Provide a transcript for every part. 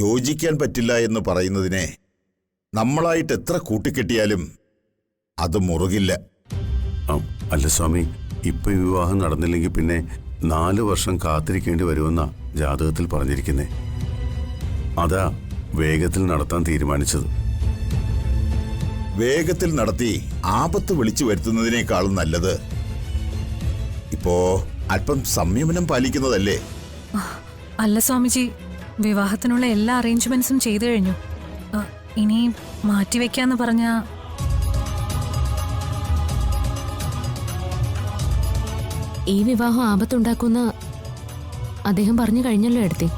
യോജിക്കാൻ പറ്റില്ല എന്ന് പറയുന്നതിനെ നമ്മളായിട്ട് എത്ര കൂട്ടിക്കെട്ടിയാലും അത് മുറുകില്ല. അല്ല സ്വാമി, ഇപ്പൊ വിവാഹം നടന്നില്ലെങ്കിൽ പിന്നെ 4 വർഷം കാത്തിരിക്കേണ്ടി വരുമെന്നാ ജാതകത്തിൽ പറഞ്ഞിരിക്കുന്നേ. അതാ വേഗത്തിൽ നടത്താൻ തീരുമാനിച്ചത്. വേഗത്തിൽ നടത്തി ആപത്ത് വിളിച്ചു വരുത്തുന്നതിനേക്കാളും നല്ലത് ഇപ്പോ അല്പം സംയമനം പാലിക്കുന്നതല്ലേ? അല്ല സ്വാമിജി, വിവാഹത്തിനുള്ള എല്ലാ അറേഞ്ച്മെന്റ്സും ചെയ്തു കഴിഞ്ഞു. ഇനി മാറ്റിവെക്കാന്ന് പറഞ്ഞ ഈ വിവാഹം ആപത്തുണ്ടാക്കുന്ന അദ്ദേഹം പറഞ്ഞു കഴിഞ്ഞല്ലോ എടുത്തി.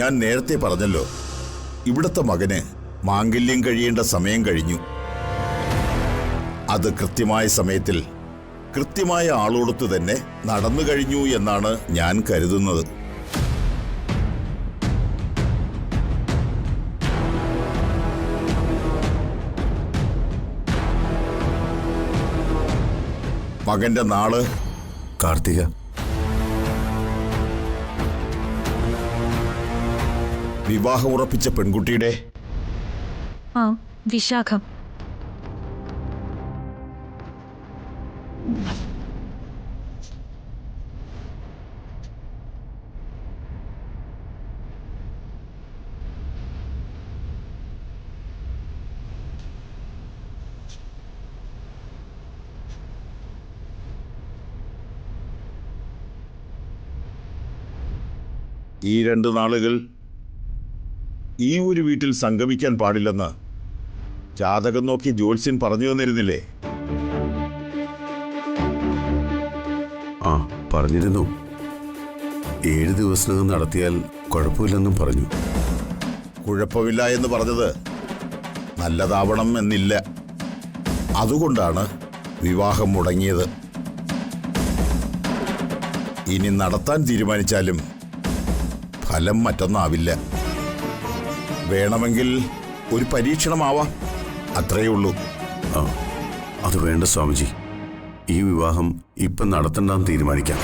ഞാൻ നേരത്തെ പറഞ്ഞല്ലോ, ഇവിടുത്തെ മകന് മാംഗല്യം കഴിയേണ്ട സമയം കഴിഞ്ഞു. അത് കൃത്യമായ സമയത്തിൽ കൃത്യമായ ആളോടൊത്ത് തന്നെ നടന്നു കഴിഞ്ഞു എന്നാണ് ഞാൻ കരുതുന്നത്. മകന്റെ നാള് കാർത്തിക. വിവാഹം ഉറപ്പിച്ച പെൺകുട്ടിയുടെ വിശാഖം. ഈ 2 നാളുകൾ ഈ ഒരു വീട്ടിൽ സംഗമിക്കാൻ പാടില്ലെന്ന് ജാതകം നോക്കി ജ്യോത്സ്യൻ പറഞ്ഞു തന്നിരുന്നില്ലേ? പറഞ്ഞിരുന്നു. 7 ദിവസത്തിനകം നടത്തിയാൽ കുഴപ്പമില്ലെന്നും പറഞ്ഞു. കുഴപ്പമില്ല എന്ന് പറഞ്ഞത് നല്ലതാവണം എന്നില്ല. അതുകൊണ്ടാണ് വിവാഹം മുടങ്ങിയത്. ഇനി നടത്താൻ തീരുമാനിച്ചാലും ഫലം മറ്റൊന്നാവില്ല. വേണമെങ്കിൽ ഒരു പരീക്ഷണമാവാം, അത്രയേ ഉള്ളൂ. അത് വേണ്ട സ്വാമിജി, ഈ വിവാഹം ഇപ്പം നടത്തണ്ടെന്ന് തീരുമാനിക്കാം.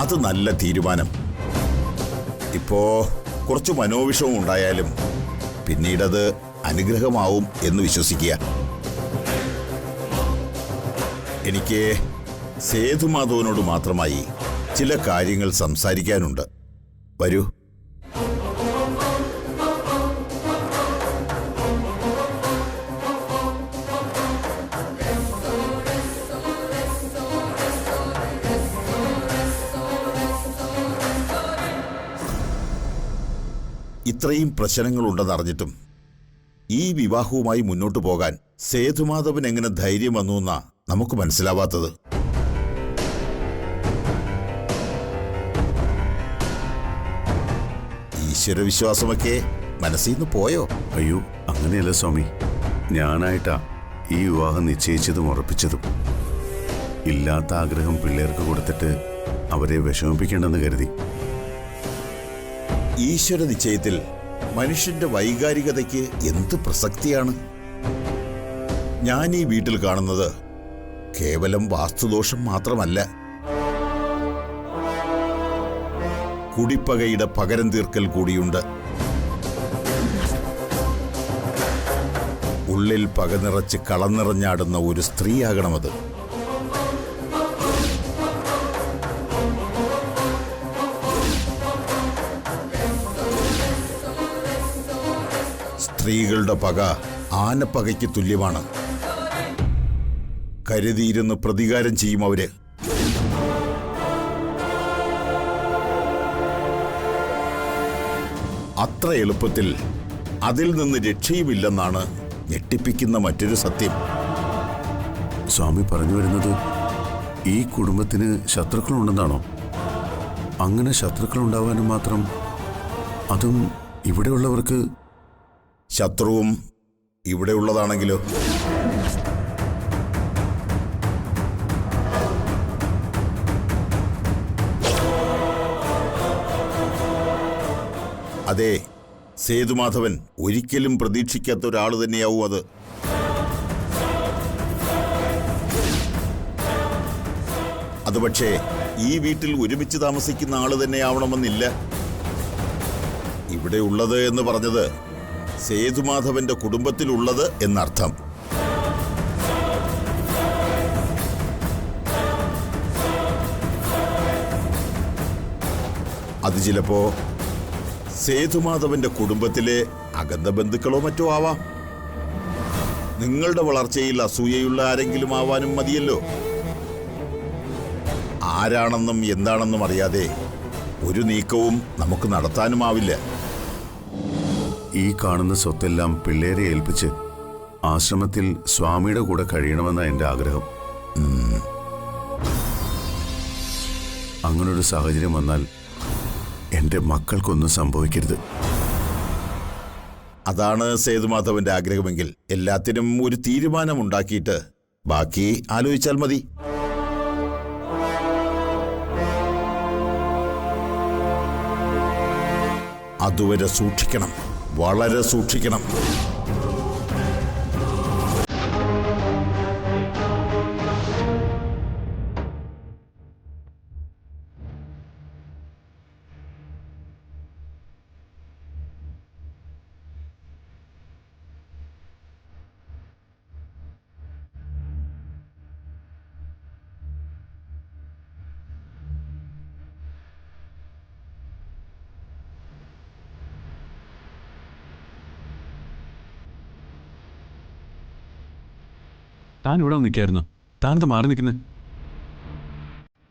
അത് നല്ല തീരുമാനം. ഇപ്പോ കുറച്ച് മനോവിഷമം ഉണ്ടായാലും പിന്നീടത് അനുഗ്രഹമാവും എന്ന് വിശ്വസിക്കുക. എനിക്ക് സേതുമാധവനോട് മാത്രമായി ചില കാര്യങ്ങൾ സംസാരിക്കാനുണ്ട്. വരൂ. ഇത്രയും പ്രശ്നങ്ങളുണ്ടെന്നറിഞ്ഞിട്ടും ഈ വിവാഹവുമായി മുന്നോട്ടു പോകാൻ സേതുമാധവൻ എങ്ങനെ ധൈര്യം വന്നു എന്നാ നമുക്ക് മനസ്സിലാവാത്തത്. ഈശ്വരവിശ്വാസമൊക്കെ മനസ്സിൽ നിന്ന് പോയോ? അയ്യോ, അങ്ങനെയല്ല സ്വാമി. ഞാനായിട്ടാ ഈ വിവാഹം നിശ്ചയിച്ചതും ഉറപ്പിച്ചതും. ഇല്ലാത്ത ആഗ്രഹം പിള്ളേർക്ക് കൊടുത്തിട്ട് അവരെ വിഷമിപ്പിക്കേണ്ടെന്ന് കരുതി. ഈശ്വര നിശ്ചയത്തിൽ മനുഷ്യന്റെ വൈകാരികതയ്ക്ക് എന്ത് പ്രസക്തിയാണ്? ഞാൻ ഈ വീട്ടിൽ കാണുന്നത് കേവലം വാസ്തുദോഷം മാത്രമല്ല, കുടിപ്പകയുടെ പകരം തീർക്കൽ കൂടിയുണ്ട്. ഉള്ളിൽ പക നിറച്ച് കളം നിറഞ്ഞാടുന്ന ഒരു സ്ത്രീയാകണമത്. സ്ത്രീകളുടെ പക ആനപ്പകയ്ക്ക് തുല്യമാണ്. കരുതിയിരുന്ന് പ്രതികാരം ചെയ്യും അവര്. അത്ര എളുപ്പത്തിൽ അതിൽ നിന്ന് രക്ഷയുമില്ലെന്നാണ് ഞെട്ടിപ്പിക്കുന്ന മറ്റൊരു സത്യം. സ്വാമി പറഞ്ഞു വരുന്നത് ഈ കുടുംബത്തിന് ശത്രുക്കളുണ്ടെന്നാണോ? അങ്ങനെ ശത്രുക്കളുണ്ടാവാനും മാത്രം, അതും ഇവിടെയുള്ളവർക്ക്? ശത്രുവും ഇവിടെയുള്ളതാണെങ്കിലോ? അതെ, സേതുമാധവൻ ഒരിക്കലും പ്രതീക്ഷിക്കാത്ത ഒരാൾ തന്നെയാവും അത്. അത് പക്ഷേ ഈ വീട്ടിൽ ഒരുമിച്ച് താമസിക്കുന്ന ആള് തന്നെയാവണമെന്നില്ല. ഇവിടെ ഉള്ളത് എന്ന് പറഞ്ഞത് സേതുമാധവന്റെ കുടുംബത്തിലുള്ളത് എന്നർത്ഥം. അത് ചിലപ്പോ സേതുമാധവന്റെ കുടുംബത്തിലെ അകന്ന ബന്ധുക്കളോ മറ്റോ ആവാം. നിങ്ങളുടെ വളർച്ചയിൽ അസൂയയുള്ള ആരെങ്കിലും ആവാനും മതിയല്ലോ. ആരാണെന്നും എന്താണെന്നും അറിയാതെ ഒരു നീക്കവും നമുക്ക് നടത്താനുമാവില്ല. ഈ കാണുന്ന സ്വത്തെല്ലാം പിള്ളേരെ ഏൽപ്പിച്ച് ആശ്രമത്തിൽ സ്വാമിയുടെ കൂടെ കഴിയണമെന്ന എൻ്റെ ആഗ്രഹം. അങ്ങനൊരു സാഹചര്യം വന്നാൽ എൻ്റെ മക്കൾക്കൊന്നും സംഭവിക്കരുത്. അതാണ് സേതുമാധവന്റെ ആഗ്രഹമെങ്കിൽ എല്ലാത്തിനും ഒരു തീരുമാനമുണ്ടാക്കിയിട്ട് ബാക്കി ആലോചിച്ചാൽ മതി. അതുവരെ സൂക്ഷിക്കണം, വളരെ സൂക്ഷിക്കണം. താൻ ഇവിടെ നിൽക്കായിരുന്നു, താനെന്താ മാറി നിൽക്കുന്നത്?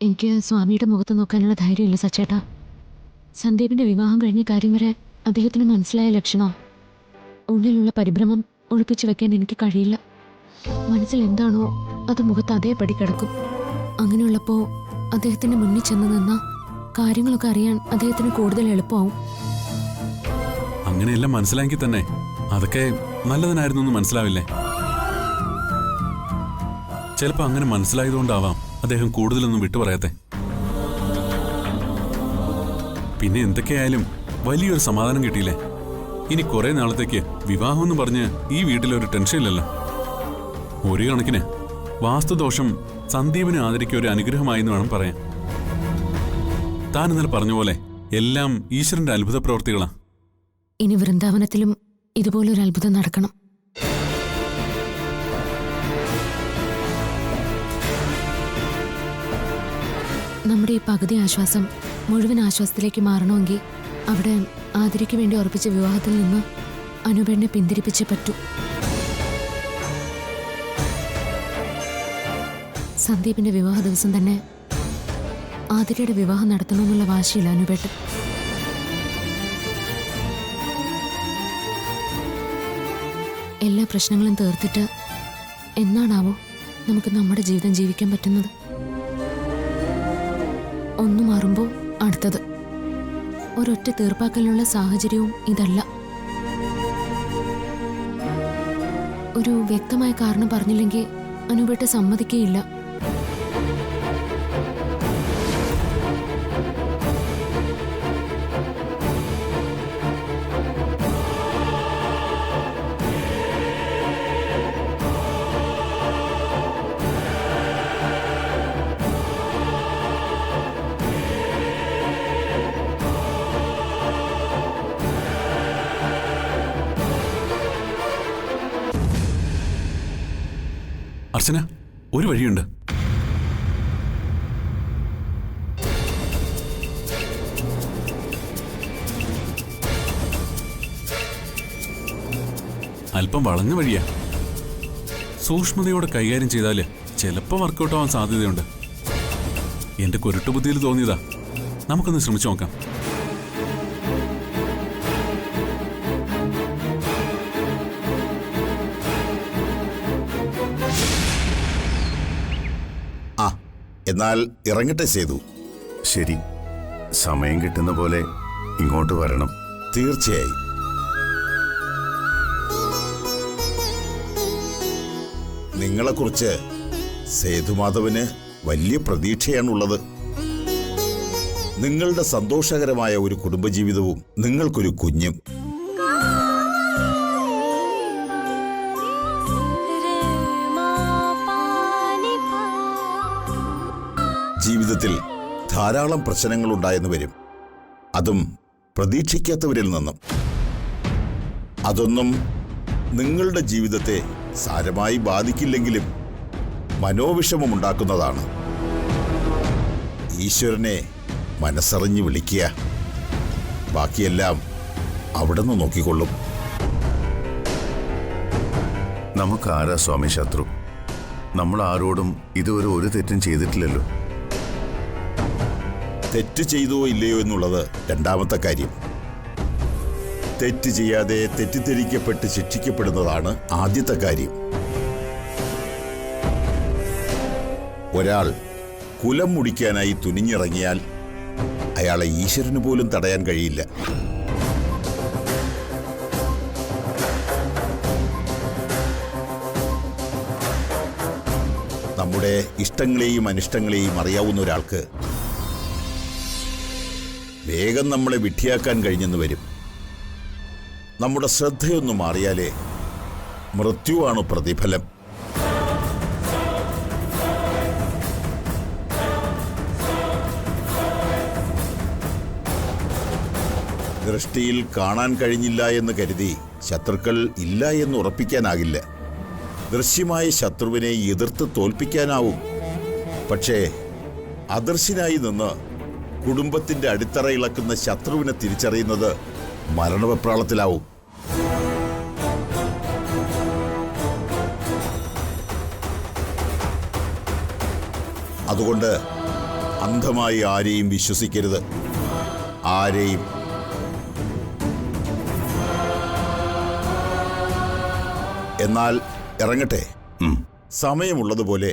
എനിക്ക് സ്വാമിയുടെ മുഖത്ത് നോക്കാനുള്ള ധൈര്യമില്ല സച്ചേട്ടാ. സന്ദീപിന്റെ വിവാഹം കഴിഞ്ഞ കാര്യം വരെ അദ്ദേഹത്തിന് മനസ്സിലായ ലക്ഷണോ. ഉള്ളിലുള്ള പരിഭ്രമം ഒളിപ്പിച്ചു വെക്കാൻ എനിക്ക് കഴിയില്ല. മനസ്സിൽ എന്താണോ അത് മുഖത്ത് അതേപടി കിടക്കും. അങ്ങനെയുള്ളപ്പോൾ അദ്ദേഹത്തിന്റെ മുന്നിൽ ചെന്ന് നിന്ന കാര്യങ്ങളൊക്കെ അറിയാൻ അദ്ദേഹത്തിന് കൂടുതൽ എളുപ്പമാവും. അങ്ങനെയെല്ലാം മനസ്സിലാക്കി തന്നെ അതൊക്കെ നല്ലതിനായിരുന്നു എന്ന് മനസ്സിലാവില്ലേ? ചിലപ്പോൾ അങ്ങനെ മനസ്സിലായതുകൊണ്ടാവാം അദ്ദേഹം കൂടുതലൊന്നും വിട്ടുപറയാത്തെ. പിന്നെ എന്തൊക്കെയായാലും വലിയൊരു സമാധാനം കിട്ടിയില്ലേ? ഇനി കുറെ നാളത്തേക്ക് വിവാഹം എന്ന് പറഞ്ഞ് ഈ വീട്ടിലൊരു ടെൻഷൻ ഇല്ലല്ലോ. ഒരു കണക്കിന് വാസ്തുദോഷം സന്ദീപിനെ ആദരിക്കുക ഒരു അനുഗ്രഹമായെന്ന് വേണം പറയാൻ. താൻ ഇന്നലെ പറഞ്ഞ പോലെ എല്ലാം ഈശ്വരന്റെ അത്ഭുത പ്രവൃത്തികളാ. ഇനി വൃന്ദാവനത്തിലും ഇതുപോലൊരു അത്ഭുതം നടക്കണം. നമ്മുടെ ഈ പകുതി ആശ്വാസം മുഴുവൻ ആശ്വാസത്തിലേക്ക് മാറണമെങ്കിൽ അവിടെ ആതിരയ്ക്ക് വേണ്ടി ഉറപ്പിച്ച വിവാഹത്തിൽ നിന്ന് അനുപേണ്ണെ പിന്തിരിപ്പിച്ചേ പറ്റൂ. സന്ദീപിന്റെ വിവാഹ ദിവസം തന്നെ ആതിരയുടെ വിവാഹം നടത്തണമെന്നുള്ള വാശിയില്ല അനുപേട്ടൻ. എല്ലാ പ്രശ്നങ്ങളും തീർത്തിട്ട് എന്നാണാവോ നമുക്ക് നമ്മുടെ ജീവിതം ജീവിക്കാൻ പറ്റുന്നത്? ഒന്ന് മാറുമ്പോൾ അടുത്തത്. ഒരൊറ്റ തീർപ്പാക്കലിനുള്ള സാഹചര്യവും ഇതല്ല. ഒരു വ്യക്തമായ കാരണം പറഞ്ഞില്ലെങ്കിൽ അനുപേട്ട സമ്മതിക്കുകയില്ല. അർച്ചന, ഒരു വഴിയുണ്ട്. അല്പം വളഞ്ഞ വഴിയാ. സൂക്ഷ്മതയോടെ കൈകാര്യം ചെയ്താല് ചിലപ്പോൾ വർക്കൗട്ട് ആവാൻ സാധ്യതയുണ്ട്. എന്റെ കുരുട്ടുബുദ്ധിയിൽ തോന്നിയതാ. നമുക്കൊന്ന് ശ്രമിച്ചു നോക്കാം. എന്നാൽ ഇറങ്ങട്ടെ സേതു. ശരി, സമയം കിട്ടുന്ന പോലെ ഇങ്ങോട്ട് വരണം. തീർച്ചയായും. നിങ്ങളെക്കുറിച്ച് സേതുമാധവന് വലിയ പ്രതീക്ഷയാണുള്ളത്. നിങ്ങളുടെ സന്തോഷകരമായ ഒരു കുടുംബജീവിതവും നിങ്ങൾക്കൊരു കുഞ്ഞും. ജീവിതത്തിൽ ധാരാളം പ്രശ്നങ്ങൾ ഉണ്ടായെന്ന് വരും, അതും പ്രതീക്ഷിക്കാത്തവരിൽ നിന്നും. അതൊന്നും നിങ്ങളുടെ ജീവിതത്തെ സാരമായി ബാധിക്കില്ലെങ്കിലും മനോവിഷമമുണ്ടാക്കുന്നതാണ്. ഈശ്വരനെ മനസ്സറിഞ്ഞ് വിളിക്കുക, ബാക്കിയെല്ലാം അവിടുന്ന് നോക്കിക്കൊള്ളും. നമുക്കാരാ സ്വാമി ശത്രു? നമ്മൾ ആരോടും ഇതുവരെ ഒരു തെറ്റും ചെയ്തിട്ടില്ലല്ലോ. തെറ്റ് ചെയ്തോ ഇല്ലയോ എന്നുള്ളത് രണ്ടാമത്തെ കാര്യം. തെറ്റ് ചെയ്യാതെ തെറ്റിദ്ധരിക്കപ്പെട്ട് ശിക്ഷിക്കപ്പെടുന്നതാണ് ആദ്യത്തെ കാര്യം. ഒരാൾ കുലം മുടിക്കാനായി തുനിഞ്ഞിറങ്ങിയാൽ അയാളെ ഈശ്വരന് പോലും തടയാൻ കഴിയില്ല. നമ്മുടെ ഇഷ്ടങ്ങളെയും അനിഷ്ടങ്ങളെയും അറിയാവുന്ന ഒരാൾക്ക് വേഗം നമ്മളെ വിഡ്ഢിയാക്കാൻ കഴിഞ്ഞെന്ന് വരും. നമ്മുടെ ശ്രദ്ധയൊന്നു മാറിയാലേ മൃത്യുവാണ് പ്രതിഫലം. ദൃഷ്ടിയിൽ കാണാൻ കഴിഞ്ഞില്ല എന്ന് കരുതി ശത്രുക്കൾ ഇല്ല എന്ന് ഉറപ്പിക്കാനാകില്ല. ദൃശ്യമായ ശത്രുവിനെ എതിർത്ത് തോൽപ്പിക്കാനാവും. പക്ഷേ അദർശനായി നിന്ന് കുടുംബത്തിന്റെ അടിത്തറ ഇളക്കുന്ന ശത്രുവിനെ തിരിച്ചറിയുന്നത് മരണവെപ്രാളത്തിലാവും. അതുകൊണ്ട് അന്ധമായി ആരെയും വിശ്വസിക്കരുത്, ആരെയും. എന്നാൽ ഇറങ്ങട്ടെ. സമയമുള്ളതുപോലെ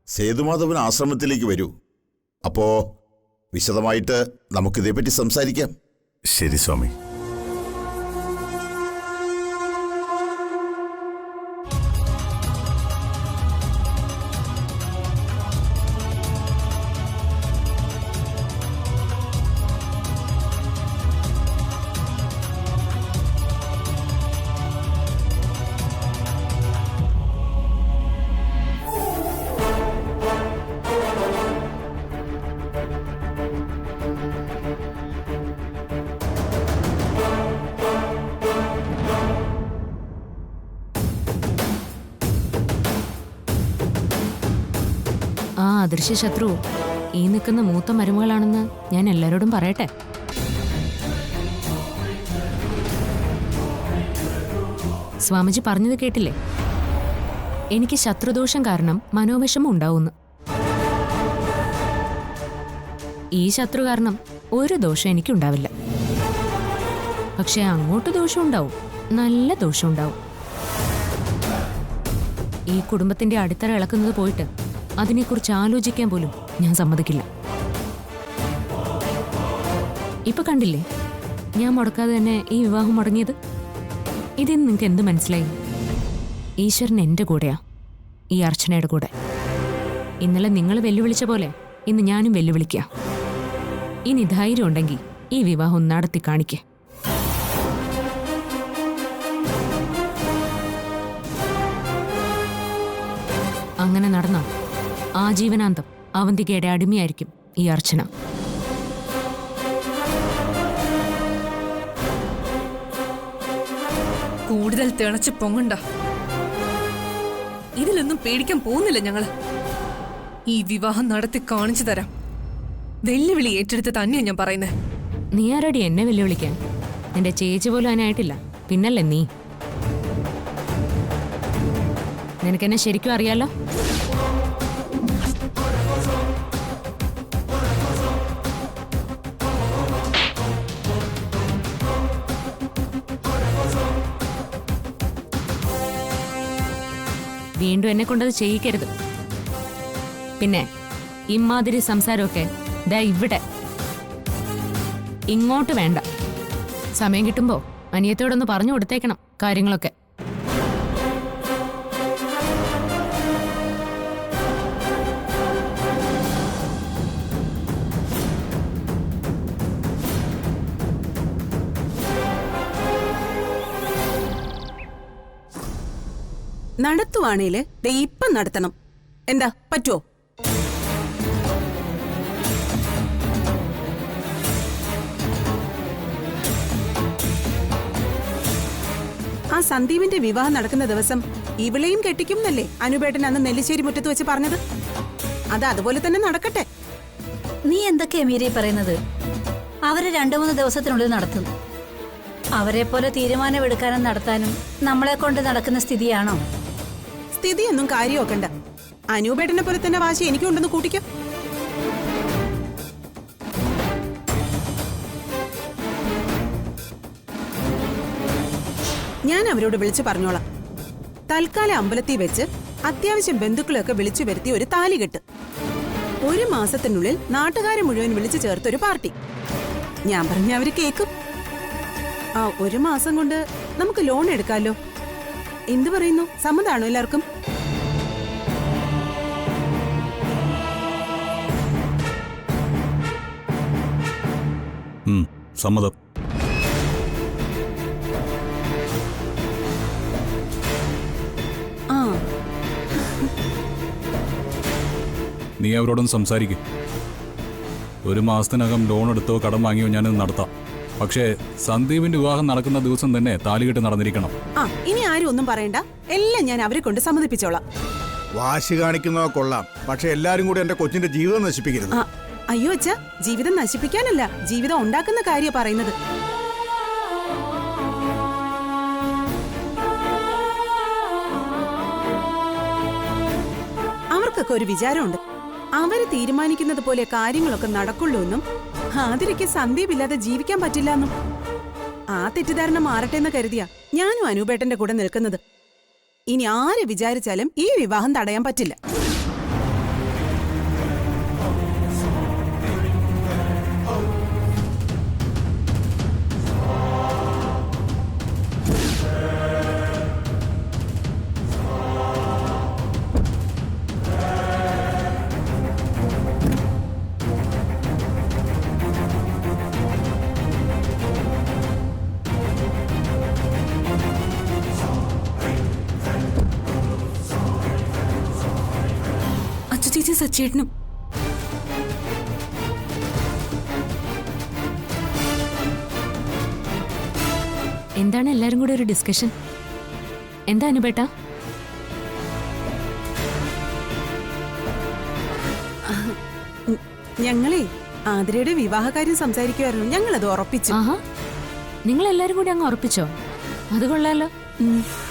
സേതുമാധവൻ ആശ്രമത്തിലേക്ക് വരൂ. അപ്പോ വിശദമായിട്ട് നമുക്കിതേപ്പറ്റി സംസാരിക്കാം. ശരി സ്വാമി. ആ അദൃശ്യ ശത്രു ഈ നിൽക്കുന്ന മൂത്ത മരുമകളാണെന്ന് ഞാൻ എല്ലാവരോടും പറയട്ടെ. സ്വാമിജി പറഞ്ഞത് കേട്ടില്ലേ? എനിക്ക് ശത്രുദോഷം കാരണം മനോവിഷമം ഉണ്ടാവുന്നു. ഈ ശത്രു കാരണം ഒരു ദോഷം എനിക്കുണ്ടാവില്ല. പക്ഷെ അങ്ങോട്ട് ദോഷം ഉണ്ടാവും, നല്ല ദോഷം ഉണ്ടാവും. ഈ കുടുംബത്തിന്റെ അടിത്തറ ഇളക്കുന്നത് പോയിട്ട് അതിനെക്കുറിച്ച് ആലോചിക്കാൻ പോലും ഞാൻ സമ്മതിക്കില്ല. ഇപ്പൊ കണ്ടില്ലേ ഞാൻ മുടക്കാതെ തന്നെ ഈ വിവാഹം മുടങ്ങിയത്? ഇതിൽ നിങ്ങൾക്ക് എന്ത് മനസ്സിലായി? ഈശ്വരൻ എൻ്റെ കൂടെയാ, ഈ അർച്ചനയുടെ കൂടെ. ഇന്നലെ നിങ്ങൾ വെല്ലുവിളിച്ച പോലെ ഇന്ന് ഞാനും വെല്ലുവിളിക്കാം. ഇനി ധൈര്യം ഉണ്ടെങ്കിൽ ഈ വിവാഹം നടത്തി കാണിക്കേ. അങ്ങനെ നടന്ന ആജീവനാന്തം അവന്തികയുടെ അടിമയായിരിക്കും ഈ അർച്ചന. കൂടുതൽ തിളച്ച് പൊങ്ങണ്ട. ഇതിലൊന്നും പേടിക്കാൻ പോകുന്നില്ല ഞങ്ങള്. ഈ വിവാഹം നടത്തി കാണിച്ചു തരാം. വെല്ലുവിളി ഏറ്റെടുത്ത് തന്നെയാ ഞാൻ പറയുന്നത്. നീ ആരടി എന്നെ വെല്ലുവിളിക്കാൻ? നിന്റെ ചേച്ചി പോലും അതിനായിട്ടില്ല, പിന്നല്ലേ നീ? നിനക്കെന്നെ ശരിക്കും അറിയാലോ. വീണ്ടും എന്നെ കൊണ്ടത് ചെയ്യിക്കരുത്. പിന്നെ ഇമാതിരി സംസാരമൊക്കെ ദാ ഇവിടെ, ഇങ്ങോട്ട് വേണ്ട. സമയം കിട്ടുമ്പോ അനിയത്തോടൊന്ന് പറഞ്ഞു കൊടുത്തേക്കണം കാര്യങ്ങളൊക്കെ. നടത്തുവാണേല് ദേ ഇപ്പം നടത്തണം. എന്താ പറ്റുമോ? ആ സന്ദീപിന്റെ വിവാഹം നടക്കുന്ന ദിവസം ഇവളെയും കെട്ടിക്കും എന്നല്ലേ അനുപേട്ടൻ അന്ന് നെല്ലിശ്ശേരി മുറ്റത്ത് വെച്ച് പറഞ്ഞത്? അത് അതുപോലെ തന്നെ നടക്കട്ടെ. നീ എന്തൊക്കെയാ മീരി പറയുന്നത്? അവര് 2-3 ദിവസത്തിനുള്ളിൽ നടത്തും. അവരെ പോലെ തീരുമാനമെടുക്കാനും നടത്താനും നമ്മളെ കൊണ്ട് നടക്കുന്ന സ്ഥിതിയാണോ? സ്ഥിതിയൊന്നും കാര്യമൊക്കണ്ട. അനുപേട്ടനെ പോലെ തന്നെ വാശി എനിക്കുണ്ടെന്ന് കൂട്ടിക്കോ. ഞാൻ അവരോട് വിളിച്ചു പറഞ്ഞോളാം. തൽക്കാലം അമ്പലത്തിൽ വെച്ച് അത്യാവശ്യം ബന്ധുക്കളെയൊക്കെ വിളിച്ചു വരുത്തി ഒരു താലി കെട്ട്. 1 മാസത്തിനുള്ളിൽ നാട്ടുകാരെ മുഴുവൻ വിളിച്ചു ചേർത്തൊരു പാർട്ടി. ഞാൻ പറഞ്ഞ അവര് കേക്കും. ആ 1 മാസം കൊണ്ട് നമുക്ക് ലോൺ എടുക്കാമല്ലോ. എന്തു പറയുന്നു? സമ്മതാണോ എല്ലാവർക്കും? സമ്മതം. ആ നീ അവരോടൊന്ന് സംസാരിക്കും. 1 മാസത്തിനകം ലോൺ എടുത്തോ കടം വാങ്ങിയോ ഞാനത് നടത്താം. പക്ഷേ സന്ദീപിന്റെ വിവാഹം നടക്കുന്ന ദിവസം തന്നെ താലികെട്ട് നടന്നിരിക്കണം. ആ ഇനി ആരും ഒന്നും പറയണ്ട. എല്ലാം ഞാൻ അവരെ കൊണ്ട് സമ്മതിപ്പിച്ചോളാം. വാശി കാണിക്കുന്നവ കൊള്ളാം, പക്ഷെ എല്ലാരും കൂടി എന്റെ കൊച്ചിന്റെ ജീവിതം നശിപ്പിക്കരുത്. അയ്യോ അച്ഛാ, ജീവിതം നശിപ്പിക്കാനല്ല, ജീവിതം ഉണ്ടാക്കുന്ന കാര്യം പറയുന്നത്. അവർക്കൊക്കെ ഒരു വിചാരമുണ്ട്. അവര് തീരുമാനിക്കുന്നത് പോലെ കാര്യങ്ങളൊക്കെ നടക്കുള്ളൂ എന്നും ആതിരയ്ക്ക് സന്ദീപ് ഇല്ലാതെ ജീവിക്കാൻ പറ്റില്ല എന്നും. ആ തെറ്റിദ്ധാരണ മാറട്ടെ എന്ന് കരുതിയാ ഞാനും അനൂപേട്ടന്റെ കൂടെ നിൽക്കുന്നത്. ഇനി ആര് വിചാരിച്ചാലും ഈ വിവാഹം തടയാൻ പറ്റില്ല. ചേച്ചി സച്ചേട്ടനും എന്താണ് എല്ലാരും കൂടെ ഒരു ഡിസ്കഷൻ? എന്താ അനുപേട്ടാ? ഞങ്ങളെ ആതിരയുടെ വിവാഹകാര്യം സംസാരിക്കുമായിരുന്നു. ഞങ്ങളത് ഉറപ്പിച്ചു. ആഹാ, നിങ്ങൾ എല്ലാരും കൂടി അങ്ങ് ഉറപ്പിച്ചോ? അത് കൊള്ളാലോ.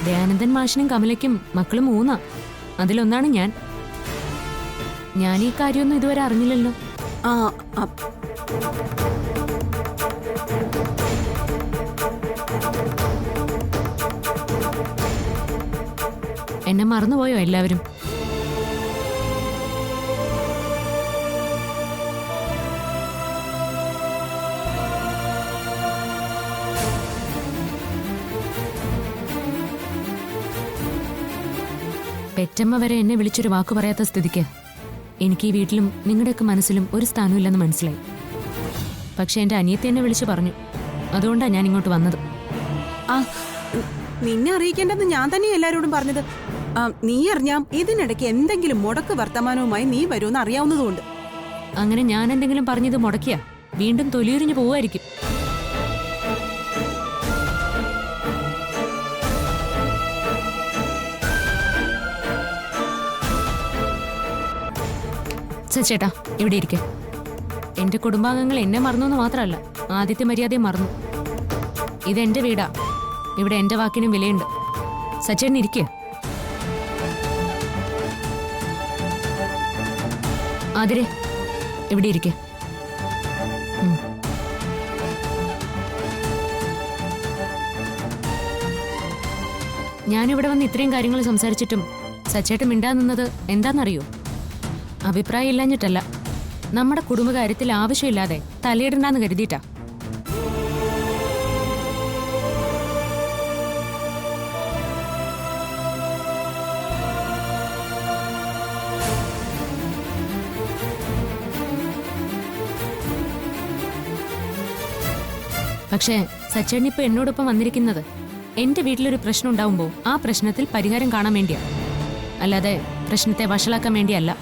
ദയാനന്ദൻ മാഷിനും കമലയ്ക്കും മക്കളും 3. അതിലൊന്നാണ് ഞാൻ. ഞാൻ ഈ കാര്യമൊന്നും ഇതുവരെ അറിഞ്ഞില്ലല്ലോ. എന്നെ മറന്നുപോയോ എല്ലാവരും? പെറ്റമ്മ വരെ എന്നെ വിളിച്ചൊരു വാക്ക് പറയാത്ത സ്ഥിതിക്ക് എനിക്ക് ഈ വീട്ടിലും നിങ്ങളുടെയൊക്കെ മനസ്സിലും ഒരു സ്ഥാനമില്ലെന്ന് മനസ്സിലായി. പക്ഷെ എൻ്റെ അനിയത്തി എന്നെ വിളിച്ചു പറഞ്ഞു. അതുകൊണ്ടാണ് ഞാൻ ഇങ്ങോട്ട് വന്നത്. നിന്നെ അറിയിക്കേണ്ടെന്ന് ഞാൻ തന്നെ എല്ലാരോടും പറഞ്ഞത്. നീ അറിഞ്ഞാം ഇതിനിടയ്ക്ക് എന്തെങ്കിലും മുടക്ക് വർത്തമാനവുമായി നീ വരുമെന്ന് അറിയാവുന്നതുകൊണ്ട്. അങ്ങനെ ഞാൻ എന്തെങ്കിലും പറഞ്ഞത് മുടക്കിയാ വീണ്ടും തൊലിയുരിഞ്ഞു പോവായിരിക്കും. സച്ചേട്ടാ, ഇവിടെ ഇരിക്കെ. എന്റെ കുടുംബാംഗങ്ങൾ എന്നെ മറന്നു എന്ന് മാത്രമല്ല, ആദ്യത്തെ മര്യാദയെ മറന്നു. ഇതെന്റെ വീടാ. ഇവിടെ എന്റെ വാക്കിനും വിലയുണ്ട്. സച്ചേട്ടൻ ഇരിക്കേ. ആതിരെ, ഇവിടെ ഇരിക്കെ. ഞാനിവിടെ വന്ന് ഇത്രയും കാര്യങ്ങൾ സംസാരിച്ചിട്ടും സച്ചേട്ടൻ മിണ്ടാ നിന്നത് എന്താണെന്നറിയോ? അഭിപ്രായം ഇല്ലാഞ്ഞിട്ടല്ല, നമ്മുടെ കുടുംബകാര്യത്തിൽ ആവശ്യമില്ലാതെ തലയിടണ്ടെന്ന് കരുതിയിട്ടാ. പക്ഷേ സച്ചേട്ടൻ ഇപ്പൊ എന്നോടൊപ്പം വന്നിരിക്കുന്നത് എന്റെ വീട്ടിലൊരു പ്രശ്നം ഉണ്ടാവുമ്പോൾ ആ പ്രശ്നത്തിൽ പരിഹാരം കാണാൻ വേണ്ടിയാ, അല്ലാതെ പ്രശ്നത്തെ വഷളാക്കാൻ വേണ്ടിയല്ല.